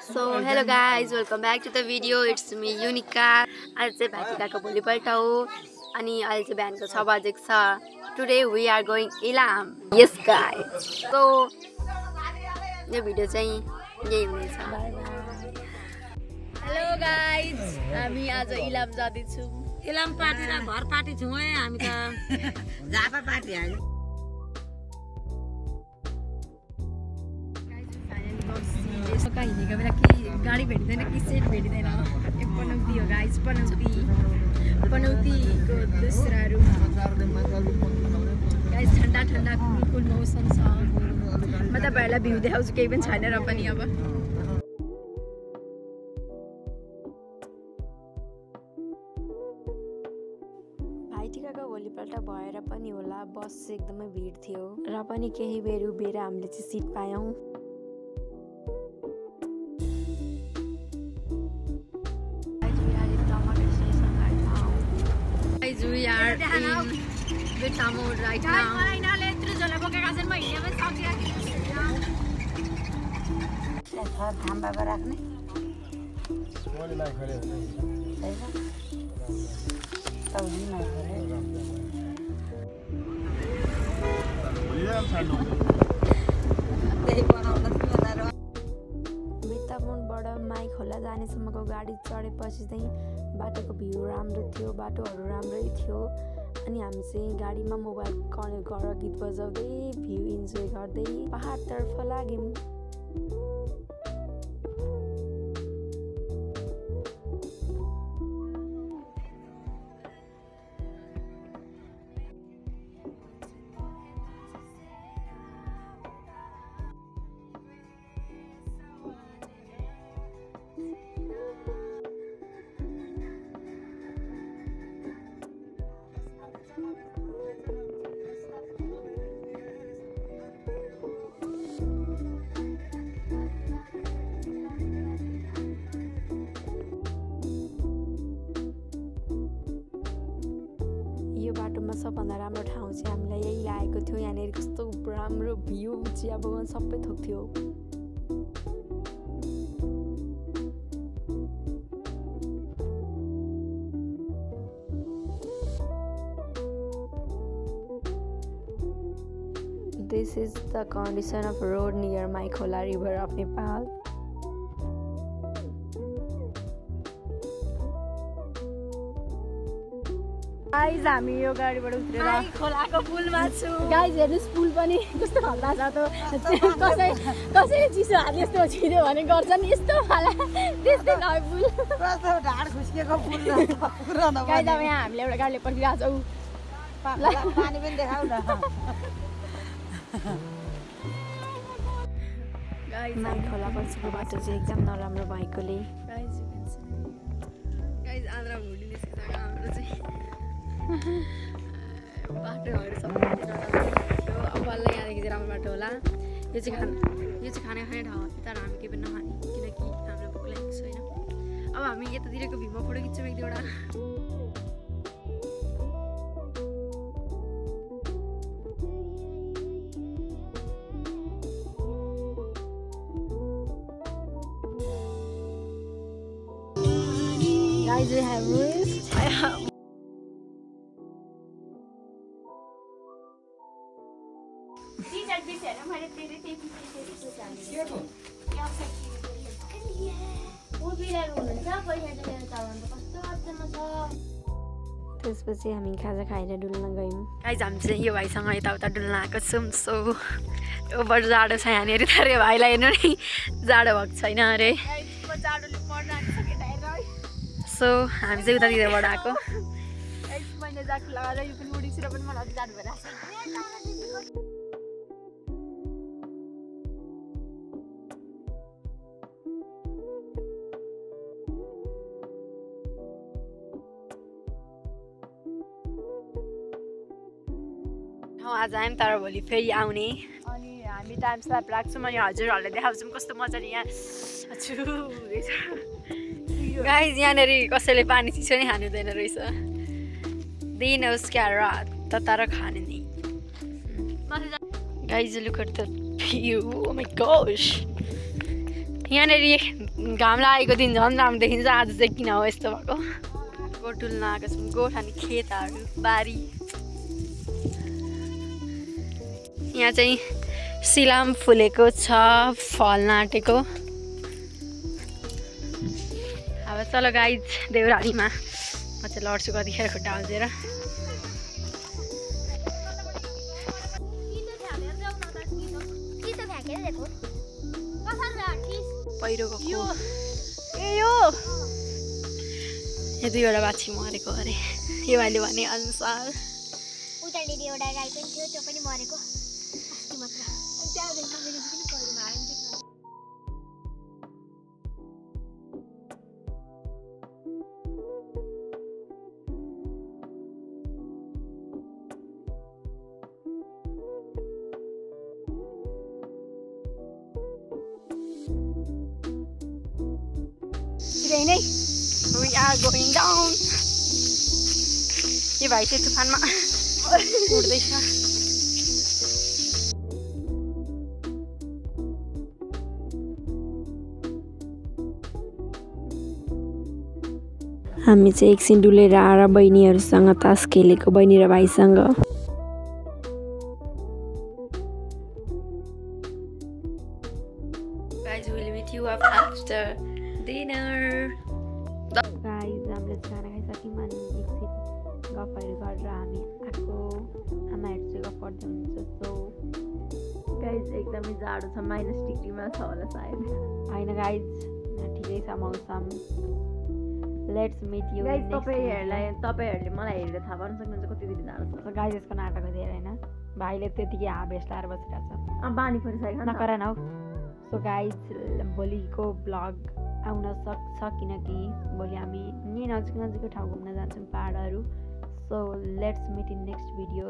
So hello guys, welcome back to the video. It's me Unica. आज चाहिँ भाइटिकाको भोलिपल्ट हो अनि अहिले चाहिँ बिहानको 6 बजेको छ. Today we are going Ilam. Yes guys. So यो भिडियो चाहिँ यही हुनेछ. Hello guys, हामी आज इलाम जाँदै छौं. इलाम पार्टी र घर पार्टी छौं है हामी त झापा पार्टी हामी. कहाँ हिँडेको बेला कि गाडी भेटिँदैन कि सेट भेटिँदैन. पनौती हो गाइस, पनौतीको दोस्रो रुम. गाइस ठन्डा ठन्डा कुल मौसम छ. म तपाईहरुलाई भ्यू देखाउँछु, केही पनि छैन र पनि अब. भाइटिकाको भोलिपल्ट भएर पनि होला बस एकदमै भिड थियो र पनि केही बेर उभिएर हामीले चाहिँ सिट पायौं. We are in Vietnam right now. भित्तामुनबाट माई खोला जानेसम्मको गाडी चढेपछि चाहिँ बाटोको भ्यू राम्रो थियो, बाटोहरू राम्रै थियो अनि हामी चाहिँ गाडीमा मोबाइल कनेक्ट गरेर गीत बजाउँदै भ्यू इन्जोय गर्दै पहाडतर्फ लाग्यौं. यो बाटोमा सबभन्दा राम्रो ठाउँ चाहिँ हामीलाई यही लागेको थियो. यहाँनिर कस्तो राम्रो भ्यू, चिया बगान सबै थोक थियो. This is the condition of road near Maikhola River of Nepal. Guys हामी यो गाडीबाट उत्रेर खोलाको पुलमा छु. गाइस हेर्नुस् पुल पनि कस्तो खल्ला छ त. कसैले चिसो हात यस्तो छिर्यो भने गर्छ नि यस्तो खाला त्यस्तै छ पुल. कस्तो ढाड खुस्किएको पुल र गाइस अब यहाँ हामीले एउटा गाडीले पर्खिरहेको छौँ. पानी पनि देखाउ न. गाइस माई खोला पछिको बाटो चाहिँ एकदम नराम्रो भएकोले गाइस आन्द्रा भुली निस्किन्छ हाम्रो चाहिँ. बाटोहरू सबै नराम्रो. अब बल्ल यहाँदेखि चाहिँ राम्रो बाटो होला. यो चाहिँ खाने ठाउँ हो तर हामी केही पनि नखाने किनकि हाम्रो भोक लागेको छैन. अब हामी यतातिरको भ्यूमा फोटो खिच्छौँ एक दुईवटा. Guys, we have reached. त्यसपछि हामी खाजा खाएर डुल्न गयौँ. गाइस हामी चाहिँ यो भाइसँग यताउता डुल्न आएको छौँ. सो ओभर जाडो छ यहाँनिर. तर यो भाइलाई हेर्नु नि जाडो भएको छैन अरे. सो हामी चाहिँ उतातिरबाट आएको. आज आयौँ तर भोलि फेरि आउने अनि हामी टाइम स्ल्याप राख्छौँ अनि हजुरहरूलाई देखाउँछौँ कस्तो मजाले यहाँ गाइस. यहाँनिर कसैले पानी चिसो नै खानु हुँदैन रहेछ. दिन होस् क्या रात तर खाने नि. Guys, look at that view. Oh my gosh. यहाँनिर घाम लागेको दिन झन् राम्रो देखिन्छ आज चाहिँ किन हो यस्तो भएको गोठुल्न आएको छौँ गोठानी खेतहरू बारी यहाँ चाहिँ सिलाम फुलेको छ फल्न आँटेको अब चलो गाइज देउरालीमा म चाहिँ लड्छु कतिखेर खुट्टा हाल्छेर पहिरो गएको यो 2वटा बाछी मरेको अरे यो भाइले भने अनुसार उतातिर एउटा गाई पनि थियो त्यो पनि मरेको अस्ति मात्र Today नै we are going down. यो भाइ चाहिँ तुफानमा उड्दैछ हामी चाहिँ एकछिन डुलेर आएर बहिनीहरूसँग तास खेलेको बहिनी र भाइसँग Guys, we'll meet you up after dinner. Guys, हामीले खाना खाइसक्यौँ अनि एकछिन गफहरू गरेर हामी आएको आमाहरू चाहिँ गफ गर्दै हुनुहुन्छ सो गाइज एकदमै जाडो छ -, डिग्रीमा छ होला सायद होइन गाइज ठिकै छ मौसम लेट्स मिट यु गाइज तपाईँहरूले मलाई हेरेर थाहा पाउन सक्नुहुन्छ कति धेरै जाडो छ गाइज यसको नाटक हेरेर होइन भाइले त्यतिकै हाबेस्ट लाएर बसिरहेको छ अब बानी परिसकेको नकर न हौ सो गाइज भोलिको ब्लग आउन सक्छ किनकि भोलि हामी यहीँ नजिकको ठाउँ घुम्न जान्छौँ पाहाडहरू so let's meet in next video